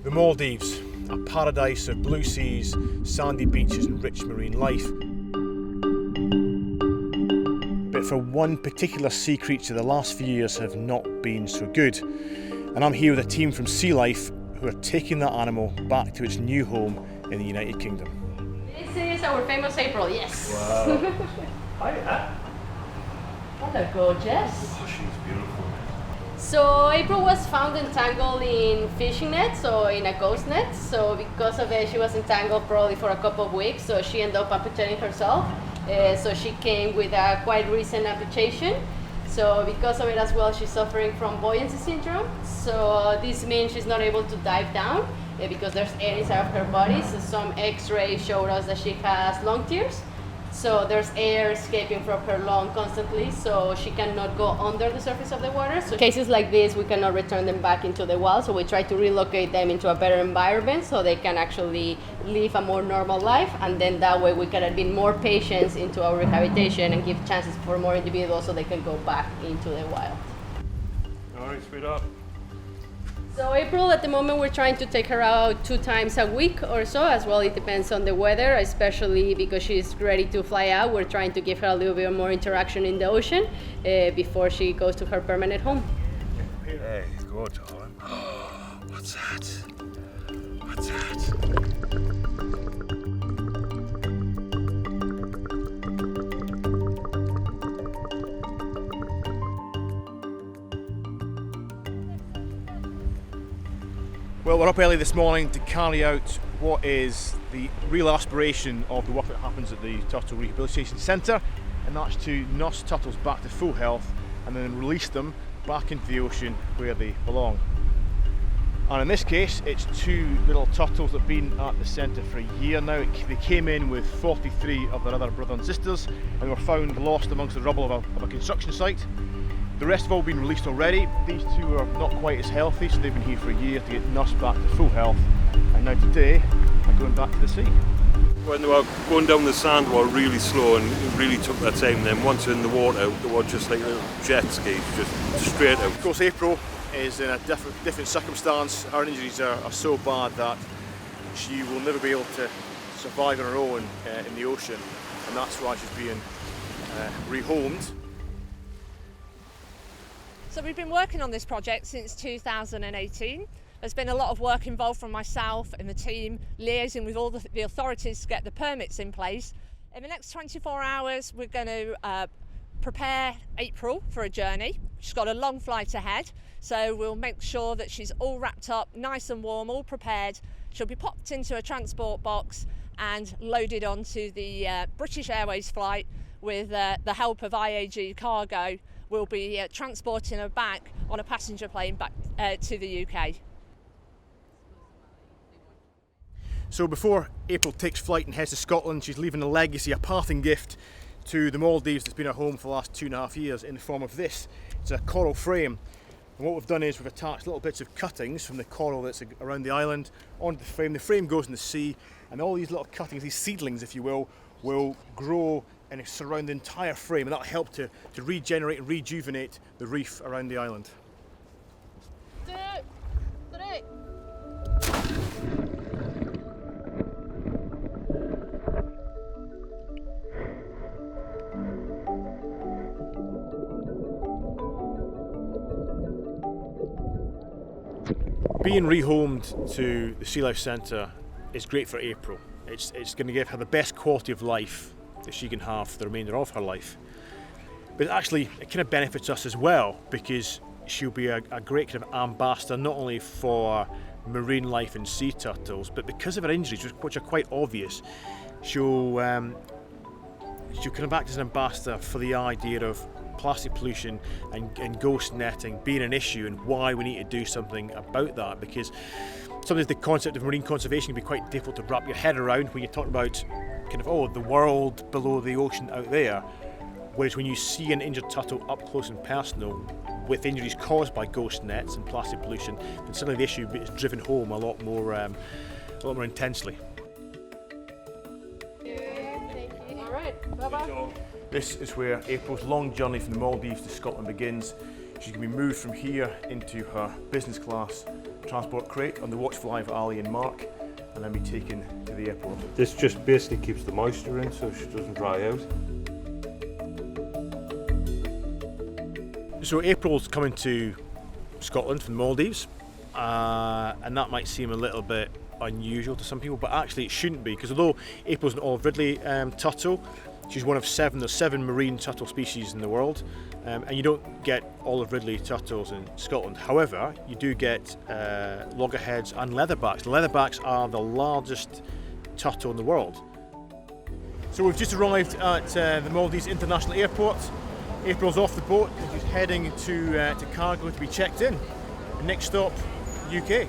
The Maldives, a paradise of blue seas, sandy beaches and rich marine life. But for one particular sea creature, the last few years have not been so good. And I'm here with a team from Sea Life who are taking that animal back to its new home in the United Kingdom. This is our famous April, yes. Wow. Hiya. Hello, gorgeous. Oh, she's beautiful. So April was found entangled in fishing nets, so in a ghost net. So because of it, she was entangled probably for a couple of weeks. So she ended up amputating herself. So she came with a quite recent amputation. So because of it as well, she's suffering from buoyancy syndrome. So this means she's not able to dive down because there's air inside of her body. So some X-rays showed us that she has lung tears. So there's air escaping from her lung constantly, so she cannot go under the surface of the water. So cases like this, we cannot return them back into the wild, so we try to relocate them into a better environment so they can actually live a more normal life, and then that way we can admit more patients into our rehabilitation and give chances for more individuals so they can go back into the wild. All right, speed up. So April, at the moment, we're trying to take her out 2 times a week or so as well. It depends on the weather, especially because she's ready to fly out. We're trying to give her a little bit more interaction in the ocean before she goes to her permanent home. Hey, go, darling. What's that? What's that? Well, we're up early this morning to carry out what is the real aspiration of the work that happens at the Turtle Rehabilitation Centre, and that's to nurse turtles back to full health and then release them back into the ocean where they belong. And in this case, it's 2 little turtles that have been at the centre for a year now. They came in with 43 of their other brothers and sisters and were found lost amongst the rubble of a construction site. The rest have all been released already. These 2 are not quite as healthy, so they've been here for a year to get nursed back to full health. And now today, they're going back to the sea. When they were going down the sand, they were really slow and it really took their time. And then once in the water, they were just like little jet skis, just straight out. Of course, April is in a different circumstance. Her injuries are so bad that she will never be able to survive on her own in the ocean, and that's why she's being rehomed. So we've been working on this project since 2018. There's been a lot of work involved from myself and the team, liaising with all the authorities to get the permits in place. In the next 24 hours, we're going to prepare April for a journey. She's got a long flight ahead, so we'll make sure that she's all wrapped up, nice and warm, all prepared. She'll be popped into a transport box and loaded onto the British Airways flight with the help of IAG Cargo. We'll be transporting her back on a passenger plane back to the UK. So before April takes flight and heads to Scotland, she's leaving a legacy, a parting gift to the Maldives that's been her home for the last 2.5 years in the form of this. It's a coral frame. And what we've done is we've attached little bits of cuttings from the coral that's around the island onto the frame. The frame goes in the sea, and all these little cuttings, these seedlings if you will grow and surround the entire frame, and that'll help to regenerate and rejuvenate the reef around the island. 2, 3. Being rehomed to the Sea Life Centre is great for April. It's going to give her the best quality of life that she can have for the remainder of her life. But actually, it kind of benefits us as well, because she'll be a great kind of ambassador not only for marine life and sea turtles, but because of her injuries, which are quite obvious, she'll kind of act as an ambassador for the idea of plastic pollution and ghost netting being an issue and why we need to do something about that, because sometimes the concept of marine conservation can be quite difficult to wrap your head around when you talk about kind of the world below the ocean out there, whereas when you see an injured turtle up close and personal with injuries caused by ghost nets and plastic pollution, then suddenly the issue is driven home a lot more intensely. Thank you. All right, bye-bye. This is where April's long journey from the Maldives to Scotland begins. She's going to be moved from here into her business class transport crate on the Watchfly of Ali and Mark, and then be taken to the airport. This just basically keeps the moisture in so she doesn't dry out. So April's coming to Scotland from the Maldives, and that might seem a little bit unusual to some people, but actually it shouldn't be, because although April's an olive ridley turtle, she's one of there's 7 marine turtle species in the world, and you don't get olive ridley turtles in Scotland. However, you do get loggerheads and leatherbacks. The leatherbacks are the largest turtle in the world. So we've just arrived at the Maldives International Airport. April's off the boat and she's heading to cargo to be checked in. Next stop, UK.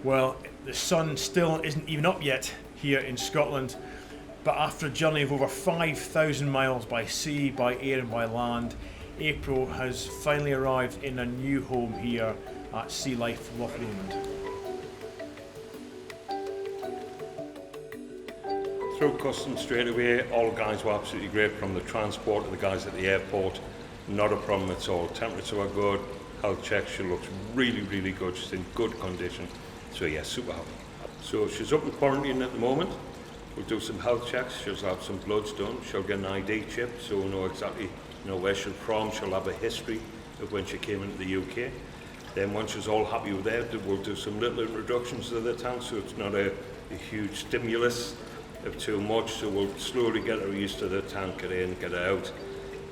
Well, the sun still isn't even up yet here in Scotland, but after a journey of over 5,000 miles by sea, by air and by land, April has finally arrived in a new home here at Sea Life Loch Lomond. Through customs straight away, all the guys were absolutely great, from the transport to the guys at the airport. Not a problem at all. Temperature were good, health check, she looks really, really good, she's in good condition. So yeah, super happy. So she's up in quarantine at the moment. We'll do some health checks, she'll have some bloods done, she'll get an ID chip so we'll know exactly where she's from, she'll have a history of when she came into the UK. Then once she's all happy with that, we'll do some little introductions to the tank so it's not a huge stimulus of too much, so we'll slowly get her used to the tank, get in, get her out.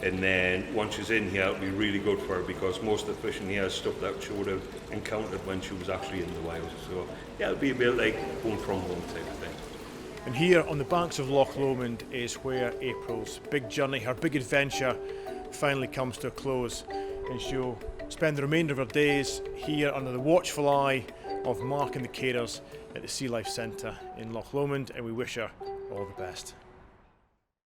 And then once she's in here, it'll be really good for her because most of the fish in here is stuff that she would have encountered when she was actually in the wild. So yeah, it'll be a bit like home from home type of thing. And here on the banks of Loch Lomond is where April's big journey, her big adventure, finally comes to a close. And she'll spend the remainder of her days here under the watchful eye of Mark and the carers at the Sea Life Centre in Loch Lomond, and we wish her all the best.